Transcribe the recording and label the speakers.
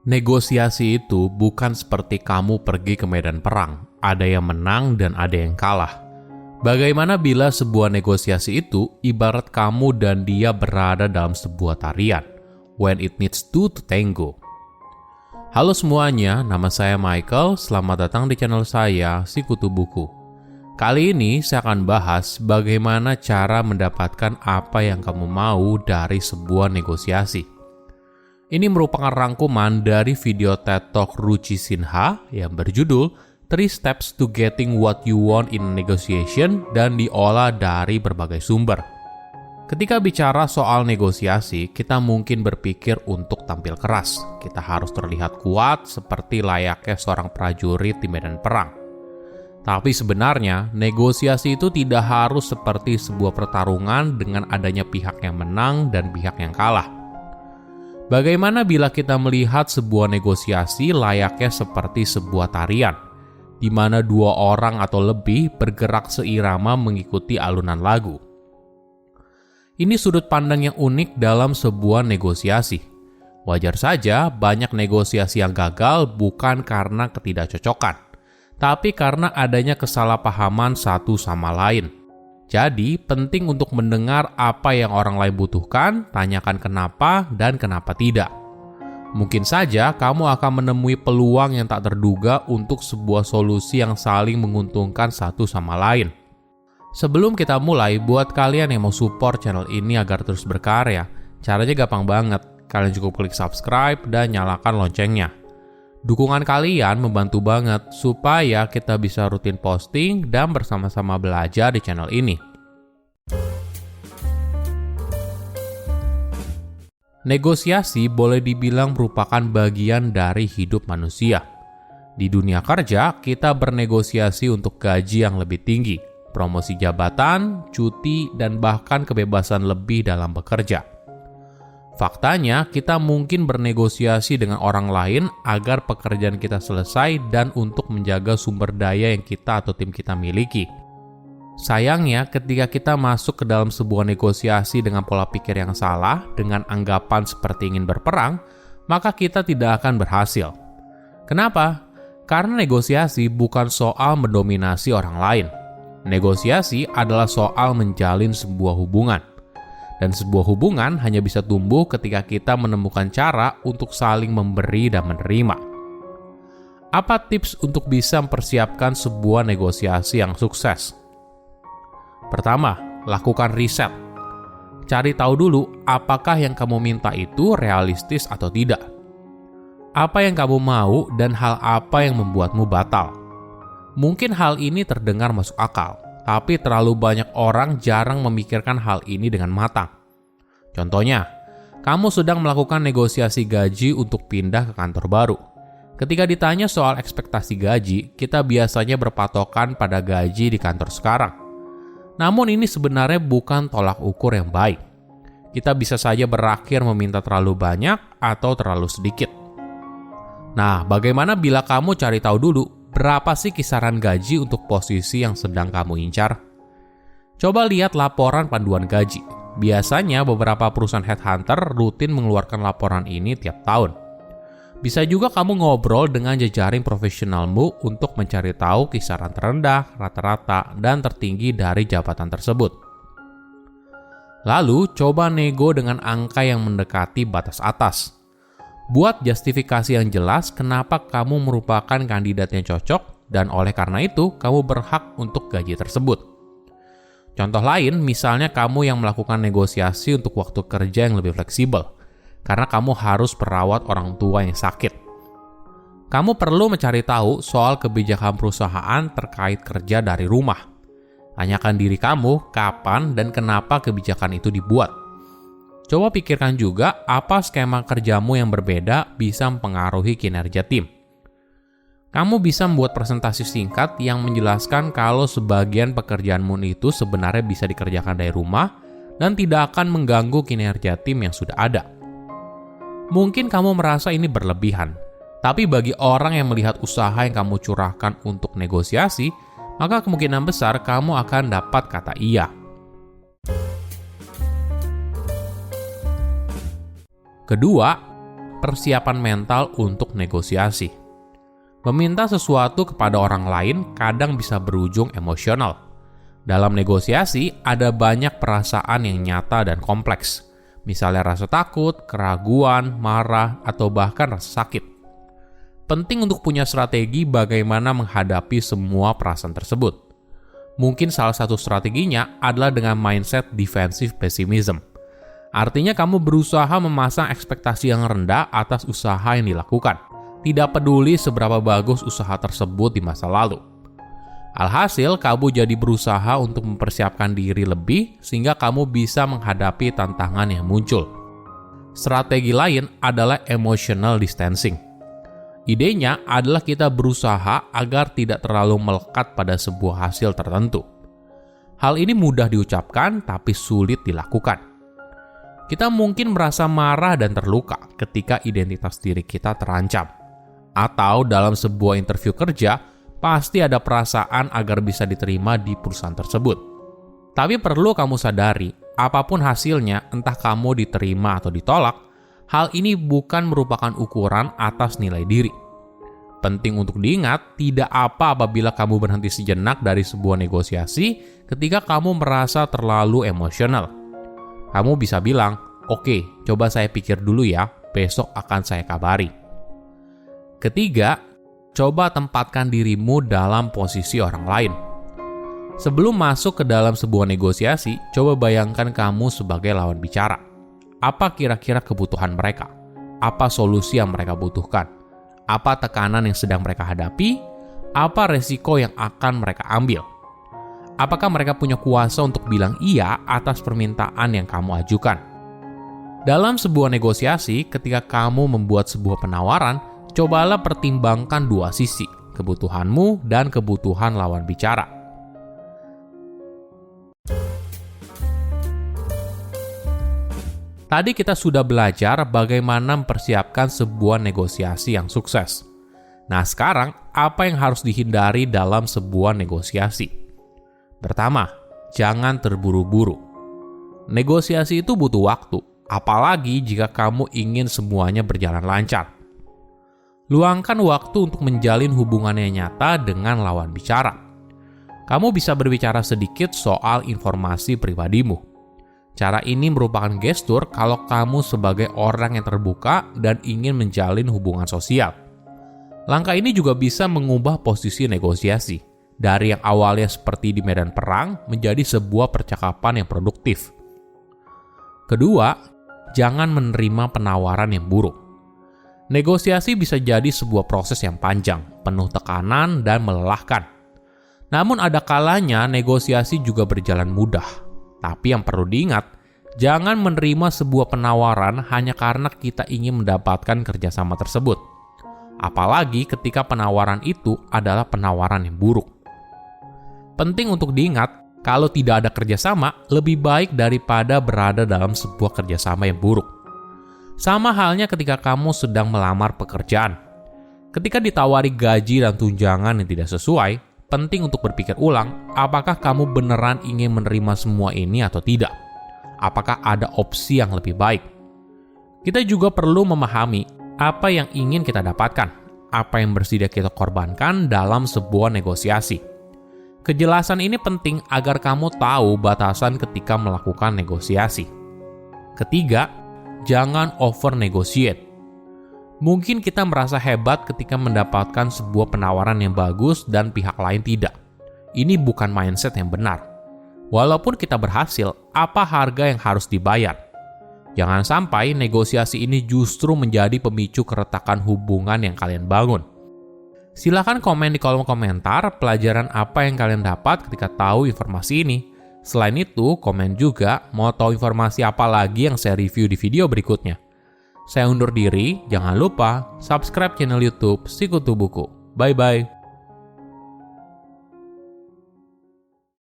Speaker 1: Negosiasi itu bukan seperti kamu pergi ke medan perang. Ada yang menang dan ada yang kalah. Bagaimana bila sebuah negosiasi itu ibarat kamu dan dia berada dalam sebuah tarian? When it needs two to tango. Halo semuanya, nama saya Michael. Selamat datang di channel saya, Sikutu Buku. Kali ini saya akan bahas bagaimana cara mendapatkan apa yang kamu mau dari sebuah negosiasi. Ini merupakan rangkuman dari video TED Talk Ruchi Sinha yang berjudul 3 Steps to Getting What You Want in a Negotiation dan diolah dari berbagai sumber. Ketika bicara soal negosiasi, kita mungkin berpikir untuk tampil keras. Kita harus terlihat kuat seperti layaknya seorang prajurit di medan perang. Tapi sebenarnya, negosiasi itu tidak harus seperti sebuah pertarungan dengan adanya pihak yang menang dan pihak yang kalah. Bagaimana bila kita melihat sebuah negosiasi layaknya seperti sebuah tarian, di mana dua orang atau lebih bergerak seirama mengikuti alunan lagu? Ini sudut pandang yang unik dalam sebuah negosiasi. Wajar saja banyak negosiasi yang gagal bukan karena ketidakcocokan, tapi karena adanya kesalahpahaman satu sama lain. Jadi, penting untuk mendengar apa yang orang lain butuhkan, tanyakan kenapa dan kenapa tidak. Mungkin saja kamu akan menemui peluang yang tak terduga untuk sebuah solusi yang saling menguntungkan satu sama lain. Sebelum kita mulai, buat kalian yang mau support channel ini agar terus berkarya, caranya gampang banget. Kalian cukup klik subscribe dan nyalakan loncengnya. Dukungan kalian membantu banget supaya kita bisa rutin posting dan bersama-sama belajar di channel ini. Negosiasi boleh dibilang merupakan bagian dari hidup manusia. Di dunia kerja, kita bernegosiasi untuk gaji yang lebih tinggi, promosi jabatan, cuti, dan bahkan kebebasan lebih dalam bekerja. Faktanya, kita mungkin bernegosiasi dengan orang lain agar pekerjaan kita selesai dan untuk menjaga sumber daya yang kita atau tim kita miliki. Sayangnya, ketika kita masuk ke dalam sebuah negosiasi dengan pola pikir yang salah, dengan anggapan seperti ingin berperang, maka kita tidak akan berhasil. Kenapa? Karena negosiasi bukan soal mendominasi orang lain. Negosiasi adalah soal menjalin sebuah hubungan. Dan sebuah hubungan hanya bisa tumbuh ketika kita menemukan cara untuk saling memberi dan menerima. Apa tips untuk bisa mempersiapkan sebuah negosiasi yang sukses? Pertama, lakukan riset. Cari tahu dulu apakah yang kamu minta itu realistis atau tidak. Apa yang kamu mau dan hal apa yang membuatmu batal. Mungkin hal ini terdengar masuk akal, tapi terlalu banyak orang jarang memikirkan hal ini dengan matang. Contohnya, kamu sedang melakukan negosiasi gaji untuk pindah ke kantor baru. Ketika ditanya soal ekspektasi gaji, kita biasanya berpatokan pada gaji di kantor sekarang. Namun ini sebenarnya bukan tolak ukur yang baik. Kita bisa saja berakhir meminta terlalu banyak atau terlalu sedikit. Nah, bagaimana bila kamu cari tahu dulu berapa sih kisaran gaji untuk posisi yang sedang kamu incar? Coba lihat laporan panduan gaji. Biasanya beberapa perusahaan headhunter rutin mengeluarkan laporan ini tiap tahun. Bisa juga kamu ngobrol dengan jejaring profesionalmu untuk mencari tahu kisaran terendah, rata-rata, dan tertinggi dari jabatan tersebut. Lalu, coba nego dengan angka yang mendekati batas atas. Buat justifikasi yang jelas kenapa kamu merupakan kandidat yang cocok dan oleh karena itu kamu berhak untuk gaji tersebut. Contoh lain, misalnya kamu yang melakukan negosiasi untuk waktu kerja yang lebih fleksibel karena kamu harus merawat orang tua yang sakit. Kamu perlu mencari tahu soal kebijakan perusahaan terkait kerja dari rumah. Tanyakan diri kamu kapan dan kenapa kebijakan itu dibuat. Coba pikirkan juga apa skema kerjamu yang berbeda bisa mempengaruhi kinerja tim. Kamu bisa membuat presentasi singkat yang menjelaskan kalau sebagian pekerjaanmu itu sebenarnya bisa dikerjakan dari rumah dan tidak akan mengganggu kinerja tim yang sudah ada. Mungkin kamu merasa ini berlebihan, tapi bagi orang yang melihat usaha yang kamu curahkan untuk negosiasi, maka kemungkinan besar kamu akan dapat kata iya. Kedua, persiapan mental untuk negosiasi. Meminta sesuatu kepada orang lain kadang bisa berujung emosional. Dalam negosiasi, ada banyak perasaan yang nyata dan kompleks. Misalnya rasa takut, keraguan, marah, atau bahkan rasa sakit. Penting untuk punya strategi bagaimana menghadapi semua perasaan tersebut. Mungkin salah satu strateginya adalah dengan mindset defensive pessimism. Artinya kamu berusaha memasang ekspektasi yang rendah atas usaha yang dilakukan. Tidak peduli seberapa bagus usaha tersebut di masa lalu. Alhasil, kamu jadi berusaha untuk mempersiapkan diri lebih sehingga kamu bisa menghadapi tantangan yang muncul. Strategi lain adalah emotional distancing. Idenya adalah kita berusaha agar tidak terlalu melekat pada sebuah hasil tertentu. Hal ini mudah diucapkan tapi sulit dilakukan. Kita mungkin merasa marah dan terluka ketika identitas diri kita terancam. Atau dalam sebuah interview kerja, pasti ada perasaan agar bisa diterima di perusahaan tersebut. Tapi perlu kamu sadari, apapun hasilnya, entah kamu diterima atau ditolak, hal ini bukan merupakan ukuran atas nilai diri. Penting untuk diingat, tidak apa apabila kamu berhenti sejenak dari sebuah negosiasi ketika kamu merasa terlalu emosional. Kamu bisa bilang, "Oke, coba saya pikir dulu ya, besok akan saya kabari." Ketiga, coba tempatkan dirimu dalam posisi orang lain. Sebelum masuk ke dalam sebuah negosiasi, coba bayangkan kamu sebagai lawan bicara. Apa kira-kira kebutuhan mereka? Apa solusi yang mereka butuhkan? Apa tekanan yang sedang mereka hadapi? Apa resiko yang akan mereka ambil? Apakah mereka punya kuasa untuk bilang iya atas permintaan yang kamu ajukan? Dalam sebuah negosiasi, ketika kamu membuat sebuah penawaran, cobalah pertimbangkan dua sisi, kebutuhanmu dan kebutuhan lawan bicara. Tadi kita sudah belajar bagaimana mempersiapkan sebuah negosiasi yang sukses. Nah, sekarang apa yang harus dihindari dalam sebuah negosiasi? Pertama, jangan terburu-buru. Negosiasi itu butuh waktu, apalagi jika kamu ingin semuanya berjalan lancar. Luangkan waktu untuk menjalin hubungan yang nyata dengan lawan bicara. Kamu bisa berbicara sedikit soal informasi pribadimu. Cara ini merupakan gestur kalau kamu sebagai orang yang terbuka dan ingin menjalin hubungan sosial. Langkah ini juga bisa mengubah posisi negosiasi, dari yang awalnya seperti di medan perang menjadi sebuah percakapan yang produktif. Kedua, jangan menerima penawaran yang buruk. Negosiasi bisa jadi sebuah proses yang panjang, penuh tekanan dan melelahkan. Namun ada kalanya negosiasi juga berjalan mudah. Tapi yang perlu diingat, jangan menerima sebuah penawaran hanya karena kita ingin mendapatkan kerjasama tersebut. Apalagi ketika penawaran itu adalah penawaran yang buruk. Penting untuk diingat, kalau tidak ada kerjasama, lebih baik daripada berada dalam sebuah kerjasama yang buruk. Sama halnya ketika kamu sedang melamar pekerjaan. Ketika ditawari gaji dan tunjangan yang tidak sesuai, penting untuk berpikir ulang, apakah kamu beneran ingin menerima semua ini atau tidak? Apakah ada opsi yang lebih baik? Kita juga perlu memahami apa yang ingin kita dapatkan, apa yang bersedia kita korbankan dalam sebuah negosiasi. Kejelasan ini penting agar kamu tahu batasan ketika melakukan negosiasi. Ketiga, jangan over-negotiate. Mungkin kita merasa hebat ketika mendapatkan sebuah penawaran yang bagus dan pihak lain tidak. Ini bukan mindset yang benar. Walaupun kita berhasil, apa harga yang harus dibayar? Jangan sampai negosiasi ini justru menjadi pemicu keretakan hubungan yang kalian bangun. Silahkan komen di kolom komentar pelajaran apa yang kalian dapat ketika tahu informasi ini. Selain itu, komen juga mau tahu informasi apa lagi yang saya review di video berikutnya. Saya undur diri, jangan lupa subscribe channel YouTube Sikutu Buku. Bye-bye.